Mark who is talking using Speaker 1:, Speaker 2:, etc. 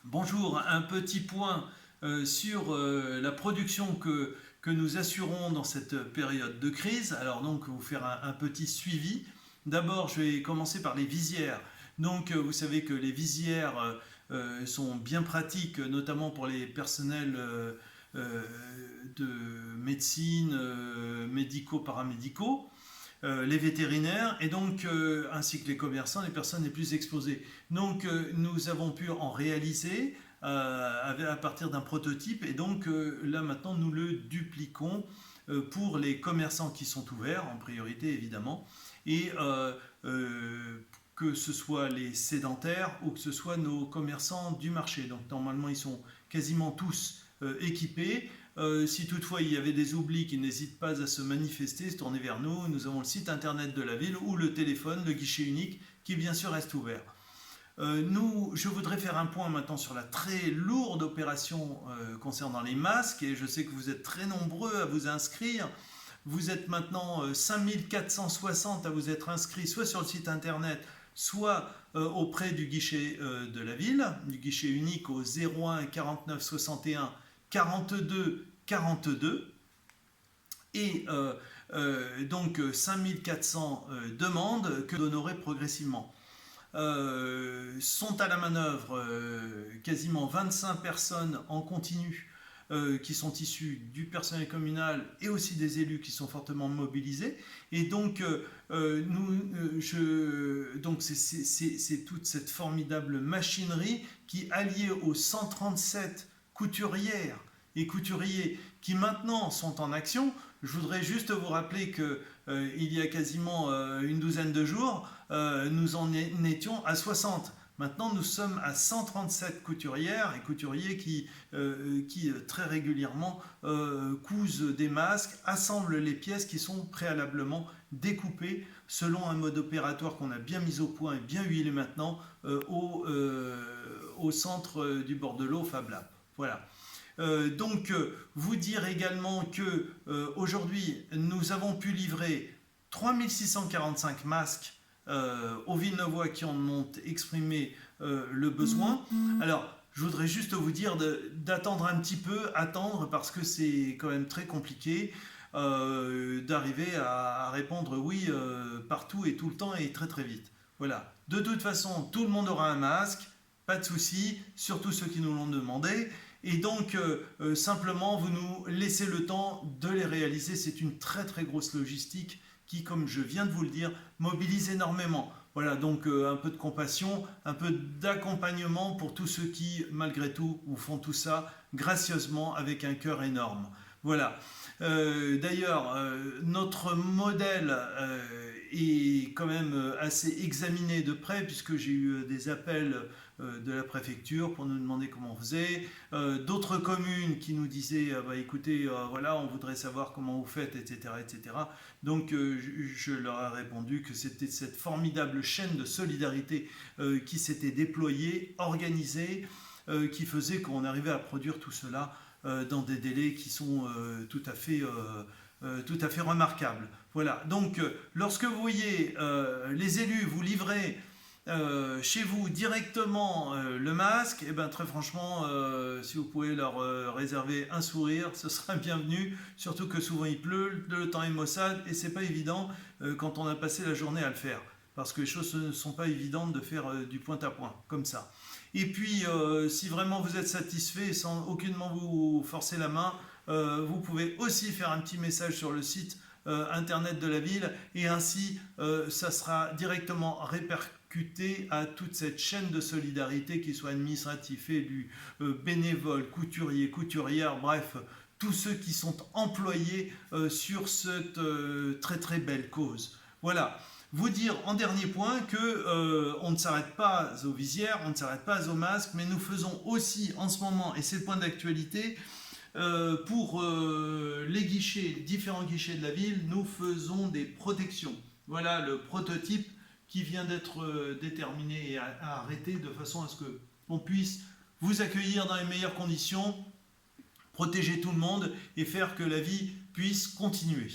Speaker 1: Bonjour, un petit point sur la production que nous assurons dans cette période de crise. Alors donc, vous faire un petit suivi. D'abord, je vais commencer par les visières. Donc, vous savez que les visières sont bien pratiques, notamment pour les personnels de médecine, médico-paramédicaux, les vétérinaires et donc ainsi que les commerçants, les personnes les plus exposées. Donc nous avons pu en réaliser à partir d'un prototype et donc là maintenant nous le dupliquons pour les commerçants qui sont ouverts en priorité évidemment et que ce soit les sédentaires ou que ce soit nos commerçants du marché. Donc normalement ils sont quasiment tous équipés. Si toutefois il y avait des oublis, qui n'hésitent pas à se manifester, se tourner vers nous. Nous avons le site internet de la ville ou le téléphone, le guichet unique, qui bien sûr reste ouvert. Je voudrais faire un point maintenant sur la très lourde opération concernant les masques, et je sais que vous êtes très nombreux à vous inscrire. Vous êtes maintenant 5460 à vous être inscrits, soit sur le site internet, soit auprès du guichet de la ville, du guichet unique au 01 49 61 42 42 et donc 5400 demandes que d'honorer progressivement. Sont à la manœuvre quasiment 25 personnes en continu qui sont issues du personnel communal et aussi des élus qui sont fortement mobilisés. Et donc, c'est toute cette formidable machinerie qui, alliée aux 137 couturières et couturiers qui maintenant sont en action. Je voudrais juste vous rappeler qu'il y a quasiment une douzaine de jours, nous en étions à 60. Maintenant, nous sommes à 137 couturières et couturiers qui très régulièrement cousent des masques, assemblent les pièces qui sont préalablement découpées selon un mode opératoire qu'on a bien mis au point et bien huilé maintenant au centre du Bordelot Fab Lab. Voilà. Donc, vous dire également que aujourd'hui, nous avons pu livrer 3645 masques aux Villeneuvois qui en ont exprimé le besoin. Alors, je voudrais juste vous dire d'attendre un petit peu, attendre parce que c'est quand même très compliqué d'arriver à répondre oui partout et tout le temps et très très vite. Voilà. De toute façon, tout le monde aura un masque, pas de souci, surtout ceux qui nous l'ont demandé. Et donc, simplement, vous nous laissez le temps de les réaliser. C'est une très très grosse logistique qui, comme je viens de vous le dire, mobilise énormément. Voilà, donc un peu de compassion, un peu d'accompagnement pour tous ceux qui, malgré tout, vous font tout ça gracieusement avec un cœur énorme. Voilà. D'ailleurs, notre modèle est quand même assez examiné de près puisque j'ai eu des appels de la préfecture pour nous demander comment on faisait, d'autres communes qui nous disaient écoutez, voilà, on voudrait savoir comment vous faites, etc. etc. Donc je leur ai répondu que c'était cette formidable chaîne de solidarité qui s'était déployée, organisée, qui faisait qu'on arrivait à produire tout cela dans des délais qui sont tout à fait remarquables. Voilà, donc lorsque vous voyez les élus vous livrer chez vous directement le masque, et ben très franchement, si vous pouvez leur réserver un sourire, ce sera bienvenu, surtout que souvent il pleut, le temps est maussade et c'est pas évident quand on a passé la journée à le faire. Parce que les choses ne sont pas évidentes de faire du point à point, comme ça. Et puis, si vraiment vous êtes satisfait, sans aucunement vous forcer la main, vous pouvez aussi faire un petit message sur le site internet de la ville, et ainsi, ça sera directement répercuté à toute cette chaîne de solidarité, qu'il soit administratif, élu, bénévole, couturier, couturière, bref, tous ceux qui sont employés sur cette très très belle cause. Voilà. Vous dire en dernier point que on ne s'arrête pas aux visières, on ne s'arrête pas aux masques, mais nous faisons aussi en ce moment, et c'est le point d'actualité, pour les guichets, différents guichets de la ville, nous faisons des protections. Voilà le prototype qui vient d'être déterminé et arrêté de façon à ce qu'on puisse vous accueillir dans les meilleures conditions, protéger tout le monde et faire que la vie puisse continuer.